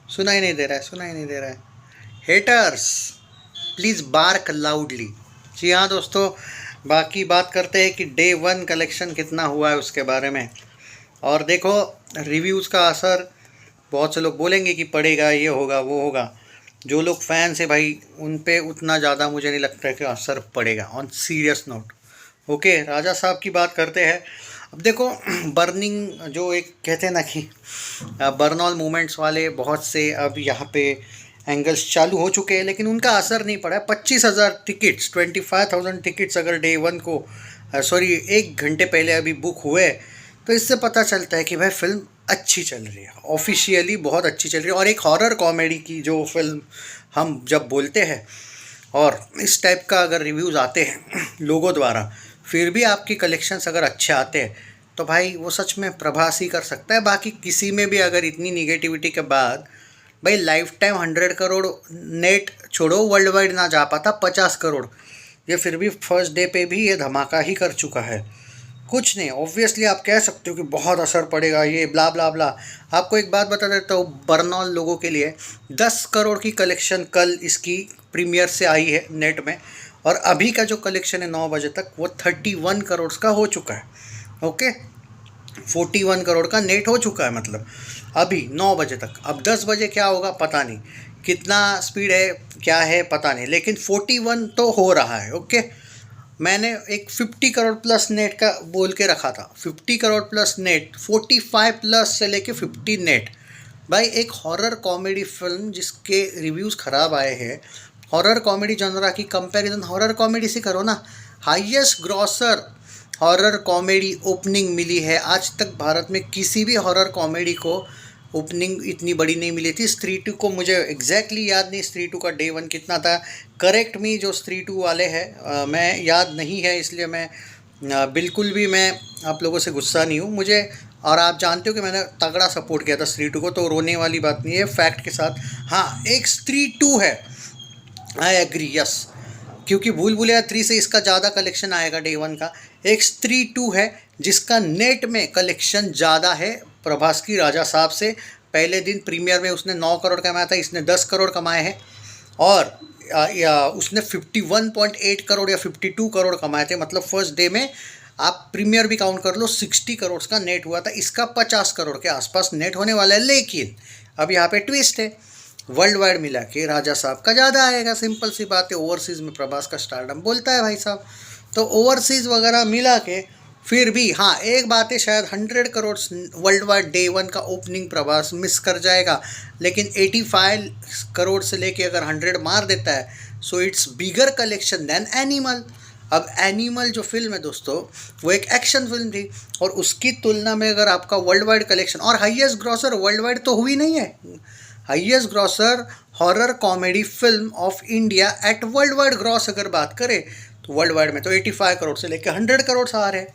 सुनाई नहीं दे रहा है, सुनाई नहीं दे रहा है। Haters please bark loudly. जी हाँ दोस्तों, बाकी बात करते हैं कि डे वन कलेक्शन कितना हुआ है उसके बारे में। और देखो, रिव्यूज़ का असर बहुत से लोग बोलेंगे कि पड़ेगा, ये होगा वो होगा। जो लोग फैंस है भाई, उन पे उतना ज़्यादा मुझे नहीं लगता है कि असर पड़ेगा। ऑन सीरियस नोट, ओके, राजा साहब की बात करते हैं। अब देखो, बर्निंग जो एक कहते हैं ना कि बर्नॉल मूवमेंट्स वाले बहुत से अब यहाँ पे एंगल्स चालू हो चुके हैं, लेकिन उनका असर नहीं पड़ा है। 25,000 टिकट्स, 25,000 टिकट्स अगर डे वन को सॉरी 1 घंटे पहले अभी बुक हुए, तो इससे पता चलता है कि भाई फिल्म अच्छी चल रही है, ऑफिशियली बहुत अच्छी चल रही है। और एक हॉरर कॉमेडी की जो फिल्म हम जब बोलते हैं, और इस टाइप का अगर रिव्यूज़ आते हैं लोगों द्वारा, फिर भी आपकी कलेक्शंस अगर अच्छे आते हैं, तो भाई वो सच में प्रभास ही कर सकता है। बाकी किसी में भी अगर इतनी निगेटिविटी के बाद भाई लाइफ टाइम 100 करोड़ नेट छोड़ो, वर्ल्ड वाइड ना जा पाता 50 करोड़, ये फिर भी फर्स्ट डे पे भी ये धमाका ही कर चुका है। कुछ नहीं, ऑब्वियसली आप कह सकते हो कि बहुत असर पड़ेगा, ये ब्ला ब्ला ब्ला। आपको एक बात बता देता हूँ, बर्नॉल लोगों के लिए 10 करोड़ की कलेक्शन कल इसकी प्रीमियर से आई है नेट में, और अभी का जो कलेक्शन है 9 बजे तक वो 31 करोड़ का हो चुका है। ओके, 41 करोड़ का नेट हो चुका है, मतलब अभी 9 बजे तक। अब 10 बजे क्या होगा पता नहीं, कितना स्पीड है क्या है पता नहीं, लेकिन 41 तो हो रहा है। ओके, मैंने एक 50 करोड़ प्लस नेट का बोल के रखा था, 50 करोड़ प्लस नेट, 45 प्लस से लेके 50 नेट। भाई एक हॉरर कॉमेडी फिल्म जिसके रिव्यूज़ ख़राब आए हैं, हॉरर कॉमेडी जनरा की कंपैरिजन हॉरर कॉमेडी से करो ना। Highest grosser horror comedy opening मिली है आज तक भारत में, किसी भी हॉरर कॉमेडी को ओपनिंग इतनी बड़ी नहीं मिली थी। स्त्री टू को मुझे एग्जैक्टली याद नहीं, स्त्री टू का डे वन कितना था, करेक्ट मी जो स्त्री टू वाले हैं, मैं याद नहीं है, इसलिए मैं बिल्कुल भी मैं आप लोगों से गुस्सा नहीं हूँ मुझे। और आप जानते हो कि मैंने तगड़ा सपोर्ट किया था स्त्री टू को, तो रोने वाली बात नहीं है, फैक्ट के साथ। हाँ, एक स्त्री टू है, आई एग्री, यस, क्योंकि भूल भुलैया 3 से इसका ज़्यादा कलेक्शन आएगा डे वन का। एक स्त्री टू है जिसका नेट में कलेक्शन ज़्यादा है प्रभास की राजा साहब से। पहले दिन प्रीमियर में उसने 9 करोड़ कमाया था, इसने 10 करोड़ कमाए हैं। और उसने 51.8 करोड़ या 52 करोड़ कमाए थे, मतलब फर्स्ट डे में आप प्रीमियर भी काउंट कर लो, 60 करोड़ का नेट हुआ था। इसका 50 करोड़ के आसपास नेट होने वाला है। लेकिन अब यहाँ पे ट्विस्ट है, वर्ल्ड वाइड मिला के राजा साहब का ज़्यादा आएगा, सिंपल सी बात है। ओवरसीज़ में प्रभास का स्टारडम बोलता है भाई साहब, तो ओवरसीज़ वगैरह मिला के फिर भी हाँ, एक बात है, शायद 100 crore world wide day one का ओपनिंग प्रभास मिस कर जाएगा, लेकिन 85 करोड़ से लेके अगर 100 मार देता है, so it's bigger collection than Animal. अब एनिमल जो फिल्म है दोस्तों, वो एक एक्शन फिल्म थी, और उसकी तुलना में अगर आपका वर्ल्ड वाइड कलेक्शन, और हाईएस्ट ग्रॉसर वर्ल्ड वाइड तो हुई नहीं है, highest grosser horror comedy film of India at world wide gross अगर बात करें, तो वर्ल्ड वाइड में तो 85 करोड़ से लेकर 100 करोड़ आ रहे हैं।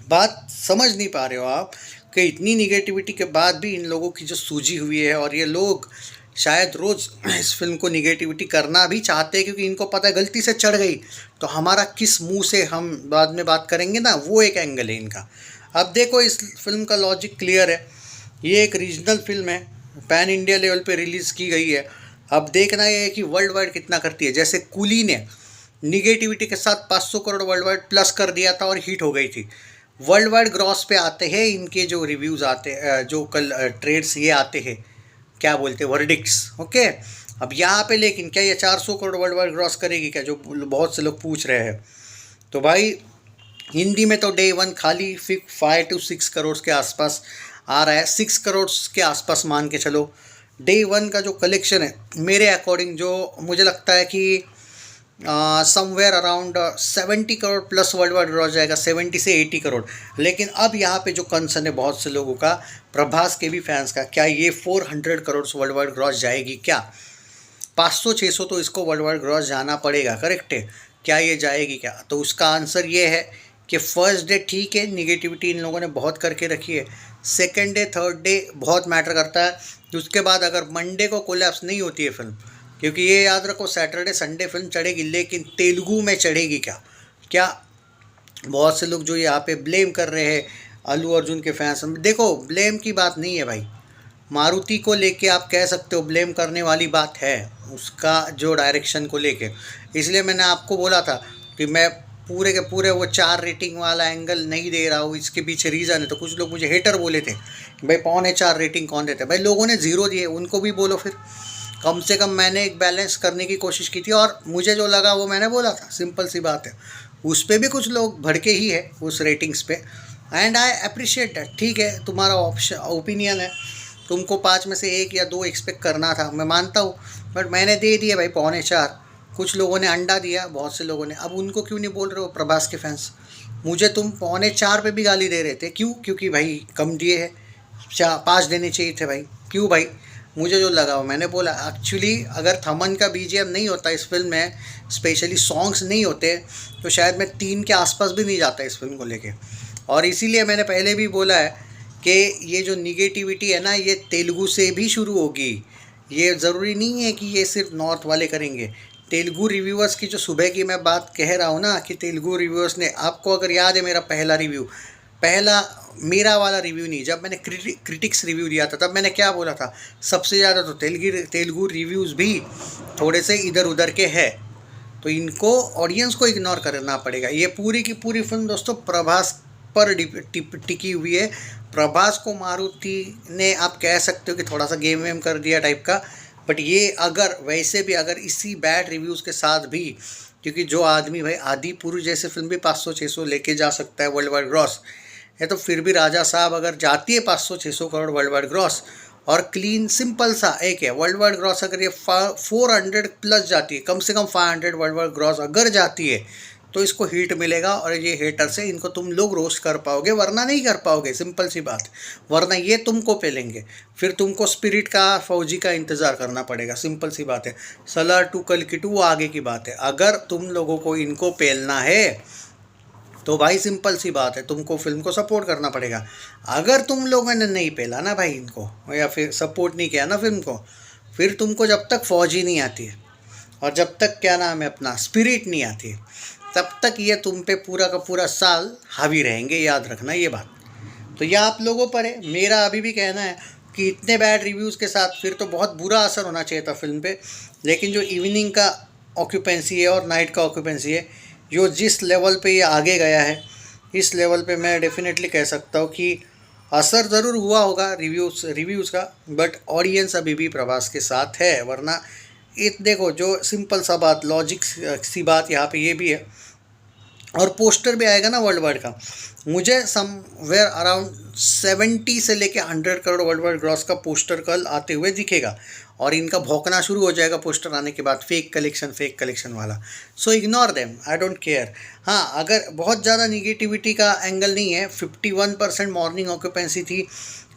बात समझ नहीं पा रहे हो आप कि इतनी निगेटिविटी के बाद भी इन लोगों की जो सूझी हुई है, और ये लोग शायद रोज़ इस फिल्म को निगेटिविटी करना भी चाहते हैं, क्योंकि इनको पता है गलती से चढ़ गई तो हमारा किस मुंह से हम बाद में बात करेंगे ना, वो एक एंगल है इनका। अब देखो, इस फिल्म का लॉजिक क्लियर है, ये एक रीजनल फिल्म है, पैन इंडिया लेवल पे रिलीज़ की गई है। अब देखना ये है कि वर्ल्ड वाइड कितना करती है। जैसे कुली ने निगेटिविटी के साथ 500 करोड़ वर्ल्ड वाइड प्लस कर दिया था और हिट हो गई थी। वर्ल्ड वाइड ग्रॉस पे आते हैं इनके जो रिव्यूज़ आते हैं, जो कल ट्रेड्स ये आते हैं, क्या बोलते हैं, वर्डिक्ट्स। ओके, अब यहाँ पे लेकिन क्या ये 400 करोड़ वर्ल्ड वाइड ग्रॉस करेगी क्या, जो बहुत से लोग पूछ रहे हैं। तो भाई हिंदी में तो डे वन खाली 5 to 6 करोड़ के आसपास आ रहा है, 6 करोड़ के आसपास मान के चलो। डे वन का जो कलेक्शन है मेरे अकॉर्डिंग, जो मुझे लगता है कि somewhere around 70 crore plus world wide gross जाएगा, 70 से 80 करोड़। लेकिन अब यहाँ पे जो कंसर्न है बहुत से लोगों का, प्रभास के भी फैंस का, क्या ये 400 करोड़ वर्ल्ड वाइड ग्रॉस जाएगी क्या? 500-600 तो इसको वर्ल्ड वाइड ग्रॉस जाना पड़ेगा, करेक्ट है, क्या ये जाएगी क्या? तो उसका आंसर ये है कि फर्स्ट डे ठीक है, निगेटिविटी इन लोगों ने बहुत करके रखी है। सेकेंड डे थर्ड डे बहुत मैटर करता है। उसके बाद अगर मंडे को कोलैप्स नहीं होती है फिल्म, क्योंकि ये याद रखो सैटरडे संडे फिल्म चढ़ेगी, लेकिन तेलुगु में चढ़ेगी क्या? क्या बहुत से लोग जो यहाँ पे ब्लेम कर रहे हैं अल्लू अर्जुन के फैंस, देखो ब्लेम की बात नहीं है भाई, मारुति को लेके आप कह सकते हो ब्लेम करने वाली बात है, उसका जो डायरेक्शन को लेके। इसलिए मैंने आपको बोला था कि मैं पूरे के पूरे वो 4 रेटिंग वाला एंगल नहीं दे रहा हूँ, इसके पीछे रीज़न है। तो कुछ लोग मुझे हेटर बोले थे कि भाई 4.25 रेटिंग कौन देते, भाई लोगों ने 0 दिए, उनको भी बोलो फिर। कम से कम मैंने एक बैलेंस करने की कोशिश की थी और मुझे जो लगा वो मैंने बोला था, सिंपल सी बात है। उस पर भी कुछ लोग भड़के ही है उस रेटिंग्स पे, एंड आई अप्रिशिएट दैट। ठीक है, तुम्हारा ऑप्शन ओपिनियन है, तुमको 5 में से 1 या 2 एक्सपेक्ट करना था, मैं मानता हूँ, बट मैंने दे दिया भाई 4.25। कुछ लोगों ने अंडा दिया, बहुत से लोगों ने। अब उनको क्यों नहीं बोल रहे हो प्रभास के फैंस? मुझे तुम 4.25 पे भी गाली दे रहे थे, क्यों? क्योंकि भाई कम दिए है, 5 देने चाहिए थे भाई। क्यों भाई? मुझे जो लगा वो मैंने बोला। एक्चुअली अगर थमन का बीजीएम नहीं होता इस फिल्म में, स्पेशली सॉन्ग्स नहीं होते, तो शायद मैं 3 के आसपास भी नहीं जाता इस फिल्म को लेके। और इसीलिए मैंने पहले भी बोला है कि ये जो निगेटिविटी है ना, ये तेलुगु से भी शुरू होगी। ये ज़रूरी नहीं है कि ये सिर्फ नॉर्थ वाले करेंगे। तेलुगु रिव्यूअर्स की जो सुबह की मैं बात कह रहा हूँ ना, कि तेलुगु रिव्यूअर्स ने, आपको अगर याद है मेरा पहला रिव्यू, पहला मेरा वाला रिव्यू नहीं, जब मैंने क्रिटिक्स रिव्यू दिया था तब मैंने क्या बोला था, सबसे ज़्यादा तो तेलुगु रिव्यूज़ भी थोड़े से इधर उधर के हैं, तो इनको ऑडियंस को इग्नोर करना पड़ेगा। ये पूरी की पूरी फिल्म दोस्तों प्रभास पर टिकी हुई है। प्रभास को मारुति ने आप कह सकते हो कि थोड़ा सा गेम वेम कर दिया टाइप का, बट ये अगर वैसे भी अगर इसी बैड रिव्यूज़ के साथ भी, क्योंकि जो आदमी भाई आदि पुरुष जैसे फिल्म भी 500-600 लेके जा सकता है वर्ल्ड वाइड ग्रॉस है, तो फिर भी राजा साहब अगर जाती है 500-600 करोड़ वर्ल्ड वाइड ग्रॉस, और क्लीन सिंपल सा एक है वर्ल्ड वाइड ग्रॉस, अगर ये 400 प्लस जाती है, कम से कम 500 वर्ल्ड वाइड ग्रॉस अगर जाती है, तो इसको हिट मिलेगा। और ये हेटर से इनको तुम लोग रोस्ट कर पाओगे, वरना नहीं कर पाओगे, सिंपल सी बात। वरना ये तुमको पेलेंगे, फिर तुमको स्पिरिट का, फौजी का इंतज़ार करना पड़ेगा, सिंपल सी बात है। सलार 2 कल की 2 वो आगे की बात है। अगर तुम लोगों को इनको पेलना है तो भाई सिंपल सी बात है, तुमको फिल्म को सपोर्ट करना पड़ेगा। अगर तुम लोगों ने नहीं पेला ना भाई इनको, या फिर सपोर्ट नहीं किया ना फिल्म को, फिर तुमको जब तक फौजी नहीं आती है और जब तक क्या नाम है अपना स्पिरिट नहीं आती है, तब तक ये तुम पे पूरा का पूरा साल हावी रहेंगे, याद रखना ये बात। तो यह आप लोगों पर है। मेरा अभी भी कहना है कि इतने बैड रिव्यूज़ के साथ फिर तो बहुत बुरा असर होना चाहिए था फिल्म पे, लेकिन जो इवनिंग का ऑक्यूपेंसी है और नाइट का ऑक्यूपेंसी है, जो जिस लेवल पे ये आगे गया है, इस लेवल पे मैं डेफिनेटली कह सकता हूँ कि असर ज़रूर हुआ होगा रिव्यूज़ का, बट ऑडियंस अभी भी प्रभास के साथ है। वरना देखो, जो सिंपल सा बात, लॉजिक सी बात यहाँ पे ये भी है, और पोस्टर भी आएगा ना वर्ल्ड वाइड का, मुझे समवेयर अराउंड 70 से लेके 100 करोड़ वर्ल्ड वाइड ग्रॉस का पोस्टर कल आते हुए दिखेगा, और इनका भौंकना शुरू हो जाएगा पोस्टर आने के बाद, फेक कलेक्शन वाला। So ignore them, I don't care. हाँ, अगर बहुत ज़्यादा निगेटिविटी का एंगल नहीं है, 51% मॉर्निंग ऑक्यूपेंसी थी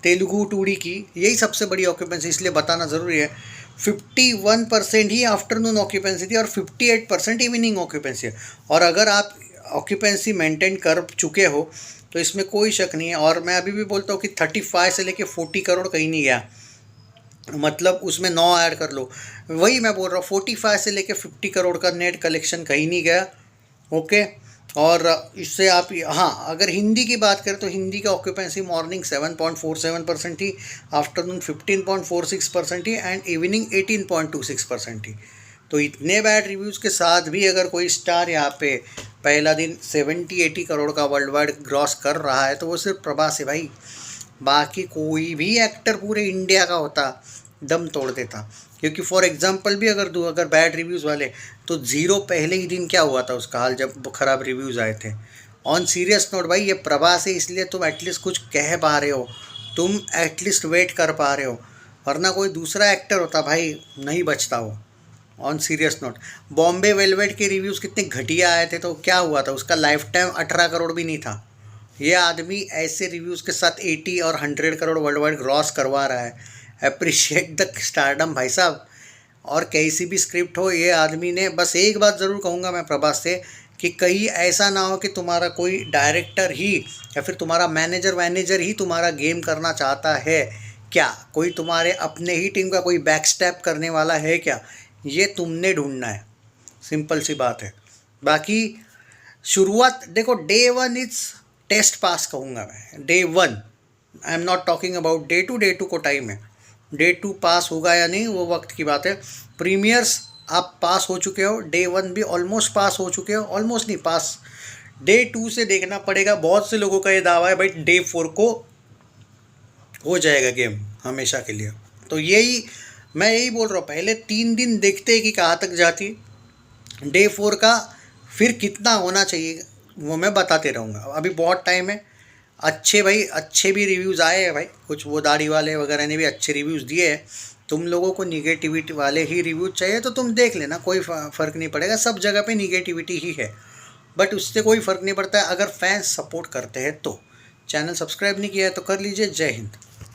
तेलुगु 2D की, यही सबसे बड़ी ऑक्यूपेंसी, इसलिए बताना ज़रूरी है। 51% ही आफ्टरनून ऑक्यूपेंसी थी और 58% इवनिंग ऑक्यूपेंसी है। और अगर आप ऑक्यूपेंसी मेंटेन कर चुके हो तो इसमें कोई शक नहीं है। और मैं अभी भी बोलता हूँ कि 35 से लेके 40 करोड़ कहीं नहीं गया, मतलब उसमें 9 ऐड कर लो, वही मैं बोल रहा हूँ, 45 से लेके 50 करोड़ का नेट कलेक्शन कहीं नहीं गया। ओके, और इससे आप, हाँ, अगर हिंदी की बात करें तो हिंदी का ऑक्यूपेंसी मॉर्निंग 7.47% थी, आफ्टरनून 15.46% थी, एंड इवनिंग 18.26% थी। तो इतने बैड रिव्यूज़ के साथ भी अगर कोई स्टार यहाँ पे पहला दिन 70-80 करोड़ का वर्ल्ड वाइड ग्रॉस कर रहा है, तो वो सिर्फ प्रभास है भाई। बाकी कोई भी एक्टर पूरे इंडिया का होता दम तोड़ देता। क्योंकि फॉर एग्जांपल भी अगर दूँ, अगर बैड रिव्यूज़ वाले, तो 0 पहले ही दिन क्या हुआ था उसका हाल जब ख़राब रिव्यूज़ आए थे। ऑन सीरियस नोट भाई, ये प्रभास है इसलिए तुम एटलीस्ट कुछ कह पा रहे हो, तुम एटलीस्ट वेट कर पा रहे हो, वरना कोई दूसरा एक्टर होता भाई नहीं बचता हो। On serious note, Bombay velvet के रिव्यूज़ कितने घटिया आए थे, तो क्या हुआ था, उसका लाइफ टाइम 18 करोड़ भी नहीं था। ये आदमी ऐसे रिव्यूज़ के साथ 80 और 100 करोड़ वर्ल्ड वाइड ग्रॉस करवा रहा है। अप्रिशिएट द स्टारडम भाई साहब। और कैसी भी स्क्रिप्ट हो, ये आदमी ने, बस एक बात ज़रूर कहूँगा मैं प्रभास से, कि कहीं ऐसा ना हो कि तुम्हारा कोई डायरेक्टर ही या फिर तुम्हारा मैनेजर ही तुम्हारा गेम करना चाहता है क्या, कोई तुम्हारे अपने ही टीम का कोई बैक स्टैप करने वाला है क्या, ये तुमने ढूंढना है, सिंपल सी बात है। बाकी शुरुआत देखो, डे 1 इट्स टेस्ट पास कहूँगा मैं, day 1, I am not talking about day 2 को टाइम है। डे 2 पास होगा या नहीं वो वक्त की बात है। प्रीमियर्स आप पास हो चुके हो, डे 1 भी ऑलमोस्ट पास हो चुके हो, ऑलमोस्ट नहीं पास। डे 2 से देखना पड़ेगा। बहुत से लोगों का ये दावा है भाई डे 4 को हो जाएगा गेम हमेशा के लिए। तो मैं यही बोल रहा हूँ, पहले 3 दिन देखते कि कहाँ तक जाती, डे 4 का फिर कितना होना चाहिए वो मैं बताते रहूँगा। अभी बहुत टाइम है। अच्छे भी रिव्यूज़ आए हैं भाई, कुछ वो दाढ़ी वाले वगैरह ने भी अच्छे रिव्यूज़ दिए हैं। तुम लोगों को निगेटिविटी वाले ही रिव्यूज चाहिए तो तुम देख लेना, कोई फ़र्क नहीं पड़ेगा। सब जगह पे निगेटिविटी ही है, बट उससे कोई फ़र्क नहीं पड़ता है अगर फैंस सपोर्ट करते हैं तो। चैनल सब्सक्राइब नहीं किया है तो कर लीजिए। जय हिंद।